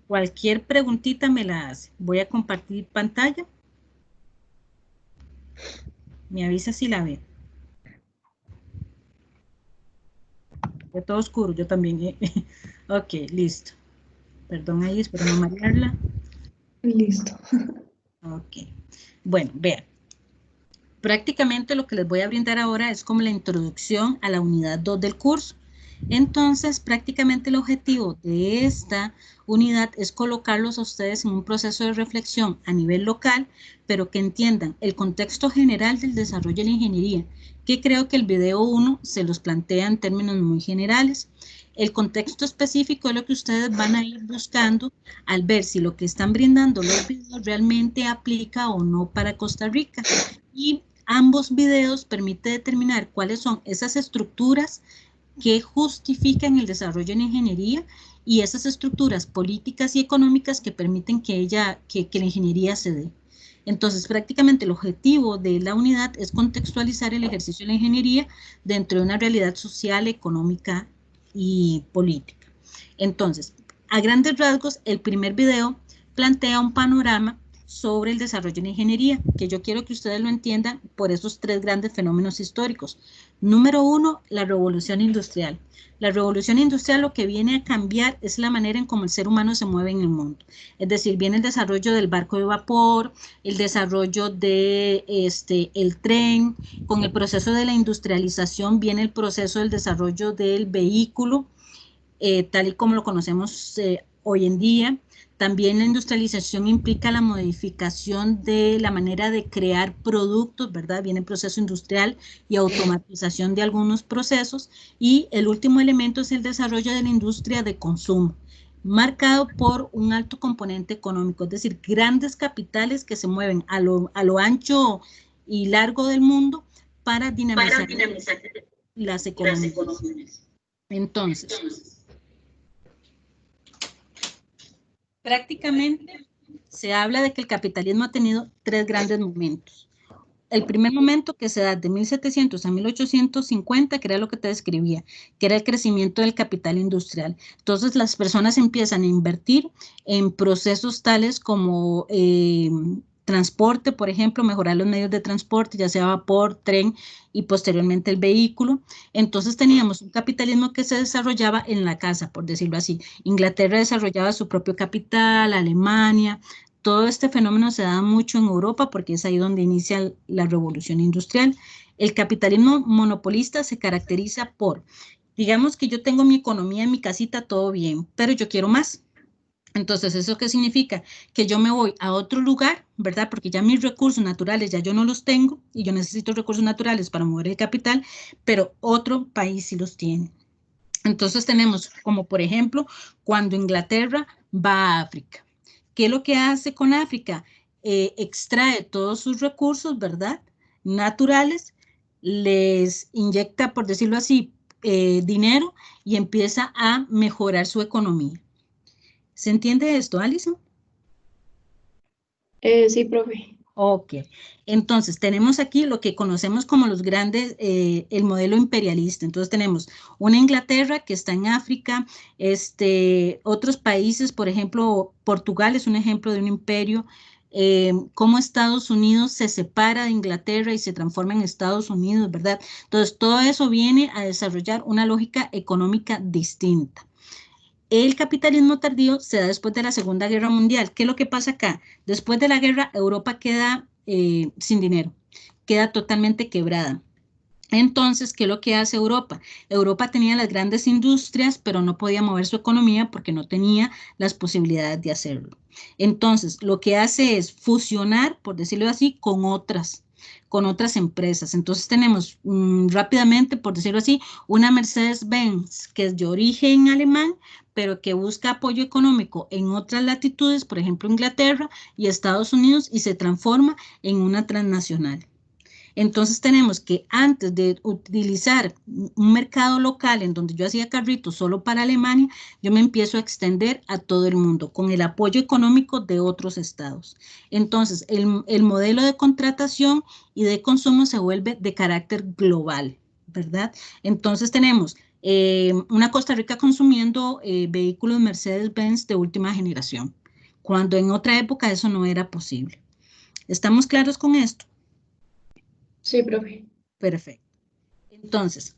Cualquier preguntita me la hace. Voy a compartir pantalla. Me avisa si la ve. Está todo oscuro, yo también. Ok, listo. Perdón ahí, espero no marearla. Listo. Ok. Bueno, vean. Prácticamente lo que les voy a brindar ahora es como la introducción a la unidad 2 del curso. Entonces, prácticamente el objetivo de esta unidad es colocarlos a ustedes en un proceso de reflexión a nivel local, pero que entiendan el contexto general del desarrollo de la ingeniería, que creo que el video 1 se los plantea en términos muy generales. El contexto específico es lo que ustedes van a ir buscando al ver si lo que están brindando los videos realmente aplica o no para Costa Rica. Y ambos videos permiten determinar cuáles son esas estructuras que justifican el desarrollo en ingeniería y esas estructuras políticas y económicas que permiten que la ingeniería se dé. Entonces, prácticamente el objetivo de la unidad es contextualizar el ejercicio de la ingeniería dentro de una realidad social, económica y política. Entonces, a grandes rasgos, el primer video plantea un panorama sobre el desarrollo en ingeniería, que yo quiero que ustedes lo entiendan por esos tres grandes fenómenos históricos. Número uno, la revolución industrial. La revolución industrial lo que viene a cambiar es la manera en cómo el ser humano se mueve en el mundo. Es decir, viene el desarrollo del barco de vapor, el desarrollo de el tren, con el proceso de la industrialización viene el proceso del desarrollo del vehículo, tal y como lo conocemos hoy en día. También la industrialización implica la modificación de la manera de crear productos, ¿verdad? Viene el proceso industrial y automatización de algunos procesos. Y el último elemento es el desarrollo de la industria de consumo, marcado por un alto componente económico, es decir, grandes capitales que se mueven a lo ancho y largo del mundo para dinamizar las economías. Entonces, prácticamente se habla de que el capitalismo ha tenido tres grandes momentos. El primer momento que se da de 1700 a 1850, que era lo que te describía, que era el crecimiento del capital industrial. Entonces las personas empiezan a invertir en procesos tales como transporte, por ejemplo, mejorar los medios de transporte, ya sea vapor, tren y posteriormente el vehículo. Entonces teníamos un capitalismo que se desarrollaba en la casa, por decirlo así. Inglaterra desarrollaba su propio capital, Alemania. Todo este fenómeno se da mucho en Europa porque es ahí donde inicia la revolución industrial. El capitalismo monopolista se caracteriza por, digamos que yo tengo mi economía en mi casita, todo bien, pero yo quiero más. Entonces, ¿eso qué significa? Que yo me voy a otro lugar, ¿verdad? Porque ya mis recursos naturales ya yo no los tengo y yo necesito recursos naturales para mover el capital, pero otro país sí los tiene. Entonces tenemos como por ejemplo cuando Inglaterra va a África. ¿Qué es lo que hace con África? Extrae todos sus recursos, ¿verdad? Naturales, les inyecta, por decirlo así, dinero y empieza a mejorar su economía. ¿Se entiende esto, Alison? Sí, profe. Ok, entonces tenemos aquí lo que conocemos como los grandes, el modelo imperialista. Entonces tenemos una Inglaterra que está en África, otros países, por ejemplo, Portugal es un ejemplo de un imperio, cómo Estados Unidos se separa de Inglaterra y se transforma en Estados Unidos, ¿verdad? Entonces todo eso viene a desarrollar una lógica económica distinta. El capitalismo tardío se da después de la Segunda Guerra Mundial. ¿Qué es lo que pasa acá? Después de la guerra, Europa queda sin dinero, queda totalmente quebrada. Entonces, ¿qué es lo que hace Europa? Europa tenía las grandes industrias, pero no podía mover su economía porque no tenía las posibilidades de hacerlo. Entonces, lo que hace es fusionar, por decirlo así, con otras empresas. Entonces tenemos rápidamente, por decirlo así, una Mercedes-Benz que es de origen alemán, pero que busca apoyo económico en otras latitudes, por ejemplo Inglaterra y Estados Unidos, y se transforma en una transnacional. Entonces tenemos que antes de utilizar un mercado local en donde yo hacía carritos solo para Alemania, yo me empiezo a extender a todo el mundo con el apoyo económico de otros estados. Entonces el modelo de contratación y de consumo se vuelve de carácter global, ¿verdad? Entonces tenemos una Costa Rica consumiendo vehículos Mercedes-Benz de última generación, cuando en otra época eso no era posible. ¿Estamos claros con esto? Sí, profe. Perfecto. Entonces,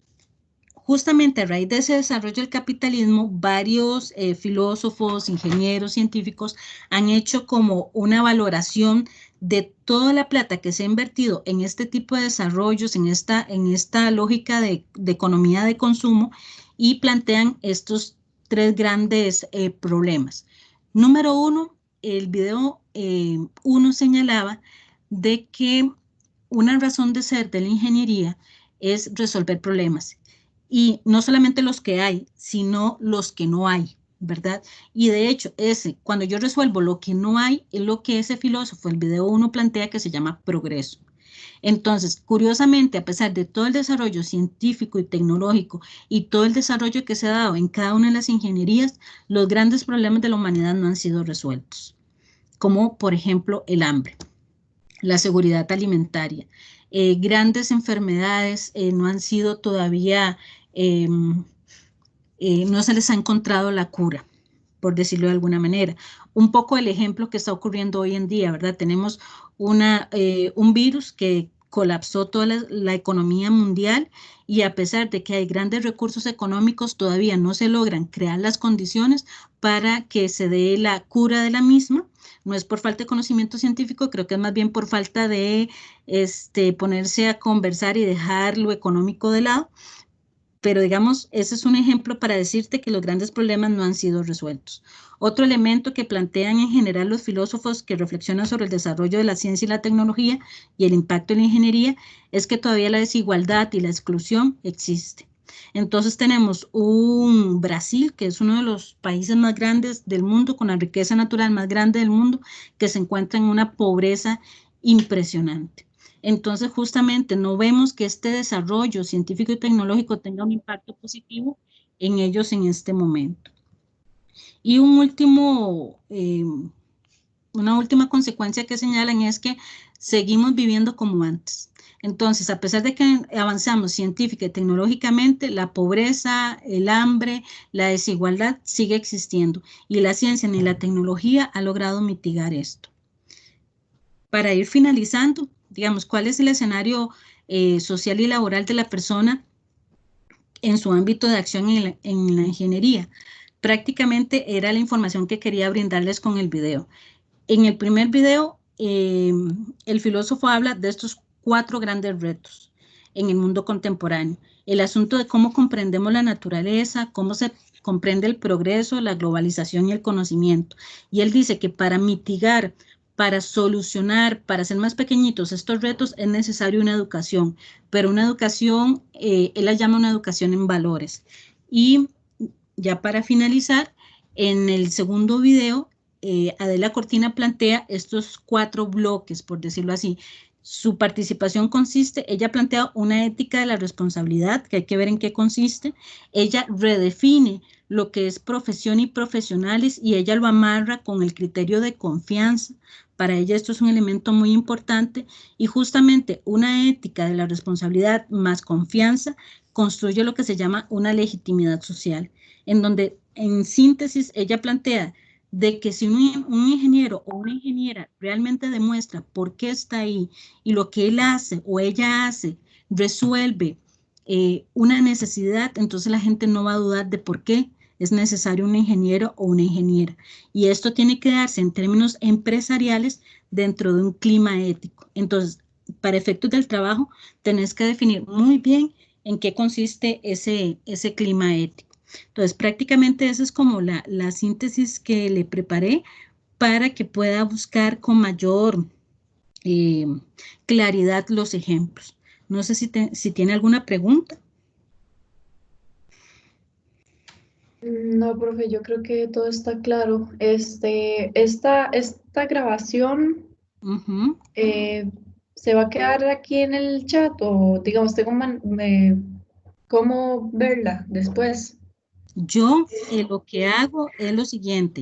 justamente a raíz de ese desarrollo del capitalismo, varios filósofos, ingenieros, científicos han hecho como una valoración de toda la plata que se ha invertido en este tipo de desarrollos, en esta lógica de economía de consumo, y plantean estos tres grandes problemas. Número uno, el video 1 señalaba de que una razón de ser de la ingeniería es resolver problemas. Y no solamente los que hay, sino los que no hay, ¿verdad? Y de hecho, cuando yo resuelvo lo que no hay, es lo que ese filósofo, el video 1 plantea que se llama progreso. Entonces, curiosamente, a pesar de todo el desarrollo científico y tecnológico y todo el desarrollo que se ha dado en cada una de las ingenierías, los grandes problemas de la humanidad no han sido resueltos, como por ejemplo el hambre, la seguridad alimentaria. Grandes enfermedades no han sido todavía, no se les ha encontrado la cura, por decirlo de alguna manera. Un poco el ejemplo que está ocurriendo hoy en día, ¿verdad? Tenemos un virus que colapsó toda la economía mundial, y a pesar de que hay grandes recursos económicos, todavía no se logran crear las condiciones para que se dé la cura de la misma. No es por falta de conocimiento científico, creo que es más bien por falta de ponerse a conversar y dejar lo económico de lado. Pero digamos, ese es un ejemplo para decirte que los grandes problemas no han sido resueltos. Otro elemento que plantean en general los filósofos que reflexionan sobre el desarrollo de la ciencia y la tecnología y el impacto en la ingeniería es que todavía la desigualdad y la exclusión existe. Entonces tenemos un Brasil, que es uno de los países más grandes del mundo, con la riqueza natural más grande del mundo, que se encuentra en una pobreza impresionante. Entonces, justamente no vemos que este desarrollo científico y tecnológico tenga un impacto positivo en ellos en este momento. Y una última consecuencia que señalan es que seguimos viviendo como antes. Entonces, a pesar de que avanzamos científica y tecnológicamente, la pobreza, el hambre, la desigualdad sigue existiendo, y la ciencia ni la tecnología ha logrado mitigar esto. Para ir finalizando, digamos, ¿cuál es el escenario social y laboral de la persona en su ámbito de acción en la ingeniería? Prácticamente era la información que quería brindarles con el video. En el primer video, el filósofo habla de estos 4 grandes retos en el mundo contemporáneo. El asunto de cómo comprendemos la naturaleza, cómo se comprende el progreso, la globalización y el conocimiento. Y él dice que para mitigar, para solucionar, para hacer más pequeñitos estos retos, es necesaria una educación, pero una educación, él la llama una educación en valores. Y ya para finalizar, en el segundo video, Adela Cortina plantea estos 4 bloques, por decirlo así. Su participación consiste, ella plantea una ética de la responsabilidad, que hay que ver en qué consiste. Ella redefine lo que es profesión y profesionales, y ella lo amarra con el criterio de confianza. Para ella esto es un elemento muy importante, y justamente una ética de la responsabilidad más confianza construye lo que se llama una legitimidad social, en donde en síntesis ella plantea de que si un ingeniero o una ingeniera realmente demuestra por qué está ahí, y lo que él hace o ella hace resuelve una necesidad, entonces la gente no va a dudar de por qué es necesario un ingeniero o una ingeniera. Y esto tiene que darse en términos empresariales dentro de un clima ético. Entonces, para efectos del trabajo, tenés que definir muy bien en qué consiste ese clima ético. Entonces, prácticamente esa es como la síntesis que le preparé para que pueda buscar con mayor claridad los ejemplos. No sé si tiene alguna pregunta. No, profe, yo creo que todo está claro. Esta grabación Ujú. ¿se va a quedar aquí en el chat o digamos, cómo verla después? Yo lo que hago es lo siguiente.